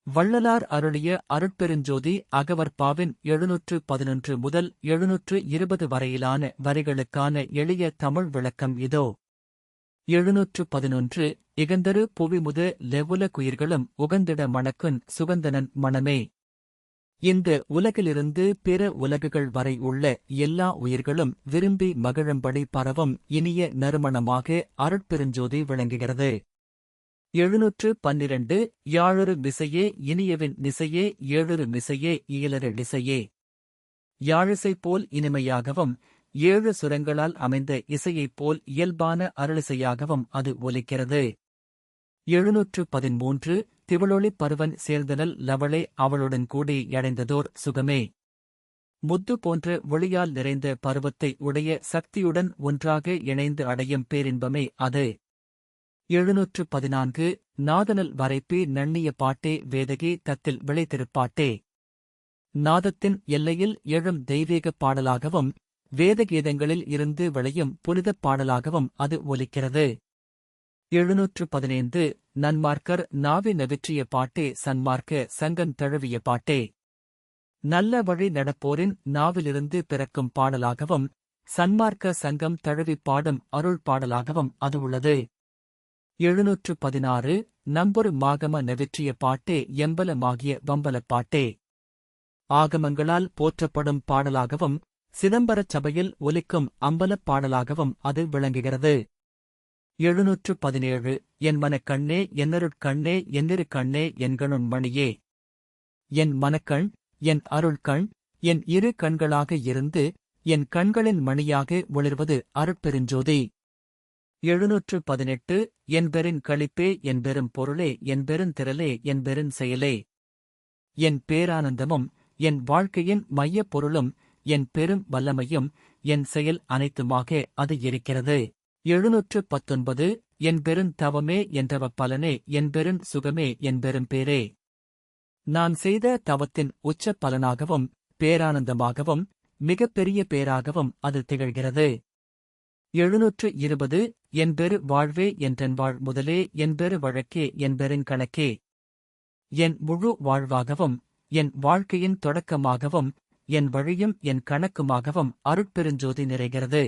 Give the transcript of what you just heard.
வள்ளலார் அருளிய அருட்பெருஞ்சோதி அகவற்பாவின் 711 முதல் 720 வரையிலான வரிகளுக்கான எளிய தமிழ் விளக்கம் இதோ. 711 இகந்தரு புவிமுத லெவுல குயிர்களும் உகந்திட மணக்குன் சுகந்தனன் மணமே. இந்த உலகிலிருந்து பிற உலகுகள் வரை உள்ள எல்லா உயிர்களும் விரும்பி மகிழும்படி பரவும் இனிய நறுமணமாக அருட்பெருஞ்சோதி விளங்குகிறது. 712 யாழொரு மிசையே இனியவின் நிசையே ஏழொரு மிசையே இயலரு இசையே. யாழிசை போல் இனிமையாகவும் 7 சுரங்களால் அமைந்த இசையைப் போல் இயல்பான அருளிசையாகவும் அது ஒலிக்கிறது. 713 திவளொளி பருவன் சேர்ந்தனல் லவளே அவளுடன் கூடி யடைந்ததோர் சுகமே. முத்து போன்ற ஒளியால் நிறைந்த பருவத்தை உடைய சக்தியுடன் ஒன்றாக இணைந்து அடையும் பேரின்பமே அது. 714 நாதனல் வரைப்பி நண்ணிய பாட்டே வேதகி தத்தில் விளைத்திருப்பாட்டே. நாதத்தின் எல்லையில் எழும் தெய்வீகப் பாடலாகவும் வேதகீதங்களில் இருந்து விளையும் புனிதப் பாடலாகவும் அது ஒலிக்கிறது. 715 நன்மார்க்கர் நாவி நவிற்றிய பாட்டே சன்மார்க்க சங்கன் தழுவிய பாட்டே. நல்ல வழி நடப்போரின் நாவிலிருந்து பிறக்கும் பாடலாகவும் சன்மார்க்க சங்கம் தழுவிப் பாடும் அருள் பாடலாகவும் அது உள்ளது. 716 நம்பொரு மாகம நவிற்றிய பாட்டே எம்பலமாகிய வம்பலப் பாட்டே. ஆகமங்களால் போற்றப்படும் பாடலாகவும் சிதம்பரச் சபையில் ஒலிக்கும் அம்பலப் பாடலாகவும் அது விளங்குகிறது. 717 என் மனக்கண்ணே என்னருட்கண்ணே என்னிரு கண்ணே என்கணுன் மணியே. என் மனக்கண் என் அருள்கண் என் இரு கண்களாக இருந்து என் கண்களின் மணியாக ஒளிர்வது அருட்பெருஞ்சோதி. 718 என்பெரின் களிப்பே என்பெரும் பொருளே என்பெருந்திரளே என்பெருஞ் செயலே. என் பேரானந்தமும் என் வாழ்க்கையின் மையப் பொருளும் என் பெரும் வல்லமையும் என் செயல் அனைத்துமாக அது இருக்கிறது. 719 என்பெருந் தவமே என்றவப் பலனே என்பெருஞ் சுகமே என்பெரும் பேரே. நான் செய்த தவத்தின் உச்சப் பலனாகவும் பேரானந்தமாகவும் மிகப்பெரிய பேராகவும் அது திகழ்கிறது. 720 என்பெரு வாழ்வே என்றன் வாழ் முதலே என்பெரு வழக்கே என்பெருங் கணக்கே. என் முழு வாழ்வாகவும் என் வாழ்க்கையின் தொடக்கமாகவும் என் வழியும் என் கணக்குமாகவும் அருட்பெருஞ்சோதி நிறைகிறது.